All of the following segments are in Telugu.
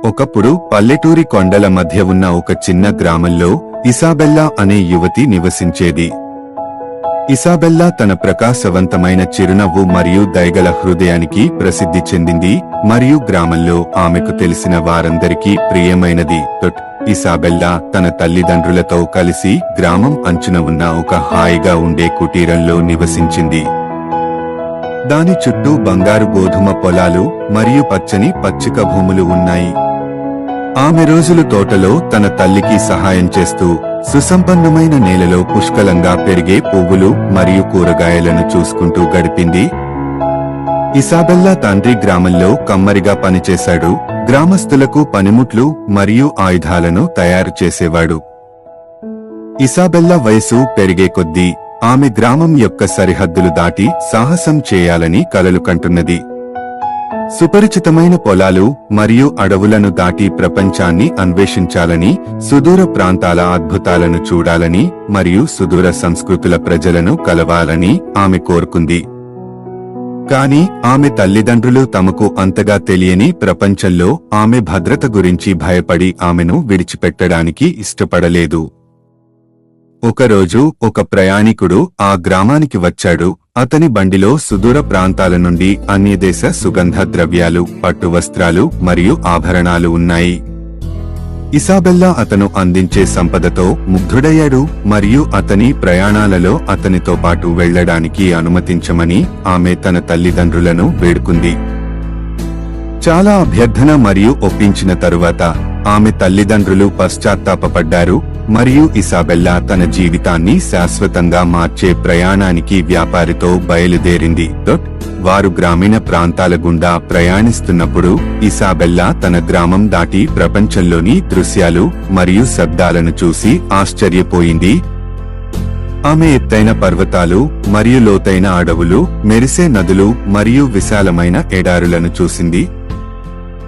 ఒకప్పుడు పల్లెటూరి కొండల మధ్య ఉన్న ఒక చిన్న గ్రామంలో ఇసాబెల్లా అనే యువతి నివసించేది. ఇసాబెల్లా తన ప్రకాశవంతమైన చిరునవ్వు మరియు దయగల హృదయానికి ప్రసిద్ధి చెందింది మరియు గ్రామంలో ఆమెకు తెలిసిన వారందరికీ ప్రియమైనది. ఇసాబెల్లా తన తల్లిదండ్రులతో కలిసి గ్రామం అంచున ఉన్న ఒక హాయిగా ఉండే కుటీరంలో నివసించింది. దాని చుట్టూ బంగారు గోధుమ పొలాలు మరియు పచ్చని పచ్చిక భూములు ఉన్నాయి. ఆమె రోజులు తోటలో తన తల్లికి సహాయం చేస్తూ సుసంపన్నమైన నేలలో పుష్కలంగా పెరిగే పువ్వులు మరియు కూరగాయలను చూసుకుంటూ గడిపింది. ఇసాబెల్లా తండ్రి గ్రామంలో కమ్మరిగా పనిచేశాడు. గ్రామస్తులకు పనిముట్లు మరియు ఆయుధాలను తయారు చేసేవాడు. ఇసాబెల్లా వయసు పెరిగే కొద్దీ ఆమె గ్రామం యొక్క సరిహద్దులు దాటి సాహసం చేయాలని కలలు కంటున్నది. సుపరిచితమైన పొలాలు మరియు అడవులను దాటి ప్రపంచాన్ని అన్వేషించాలని, సుదూర ప్రాంతాల అద్భుతాలను చూడాలని మరియు సుదూర సంస్కృతుల ప్రజలను కలవాలని ఆమె కోరుకుంది. కాని ఆమె తల్లిదండ్రులు తమకు అంతగా తెలియని ప్రపంచంలో ఆమె భద్రత గురించి భయపడి ఆమెను విడిచిపెట్టడానికి ఇష్టపడలేదు. ఒకరోజు ఒక ప్రయాణికుడు ఆ గ్రామానికి వచ్చాడు. అతని బండిలో సుదూర ప్రాంతాల నుండి అన్యదేశ సుగంధ ద్రవ్యాలు, పట్టు వస్త్రాలు మరియు ఆభరణాలు ఉన్నాయి. ఇసాబెల్లా అతను అందించే సంపదతో ముగ్ధుడయ్యాడు మరియు అతని ప్రయాణాలలో అతనితో పాటు వెళ్లడానికి అనుమతించమని ఆమె తన తల్లిదండ్రులను వేడుకుంది. చాలా అభ్యర్థన మరియు ఒప్పించిన తరువాత ఆమె తల్లిదండ్రులు పశ్చాత్తాపపడ్డారు మరియు ఇసాబెల్లా తన జీవితాన్ని శాశ్వతంగా మార్చే ప్రయాణానికి వ్యాపారితో బయలుదేరింది. వారు గ్రామీణ ప్రాంతాల గుండా ప్రయాణిస్తున్నప్పుడు ఇసాబెల్లా తన గ్రామం దాటి ప్రపంచంలోని దృశ్యాలు మరియు శబ్దాలను చూసి ఆశ్చర్యపోయింది. ఆమె ఎత్తైన పర్వతాలు మరియు లోతైన అడవులు, మెరిసే నదులు మరియు విశాలమైన ఎడారులను చూసింది.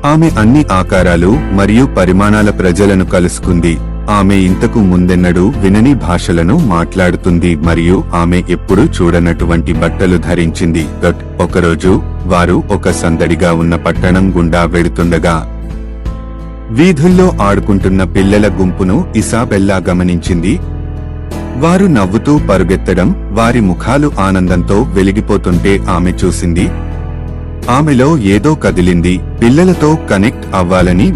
ఆమె అన్ని ఆకారాలు మరియు పరిమాణాల ప్రజలను కలుసుకుంది. ఆమె ఇంతకు ముందెన్నడూ వినని భాషలను మాట్లాడుతుంది మరియు ఆమె ఎప్పుడూ చూడనటువంటి బట్టలు ధరించింది. ఒకరోజు వారు ఒక సందడిగా ఉన్న పట్టణం గుండా వెడుతుండగా వీధుల్లో ఆడుకుంటున్న పిల్లల గుంపును ఇసాబెల్లా గమనించింది. వారు నవ్వుతూ పరుగెత్తడం, వారి ముఖాలు ఆనందంతో వెలిగిపోతుంటే ఆమె చూసింది. ఆమెలో ఏదో కదిలింది. పిల్లలతో కనెక్ట్ అవ్వాలని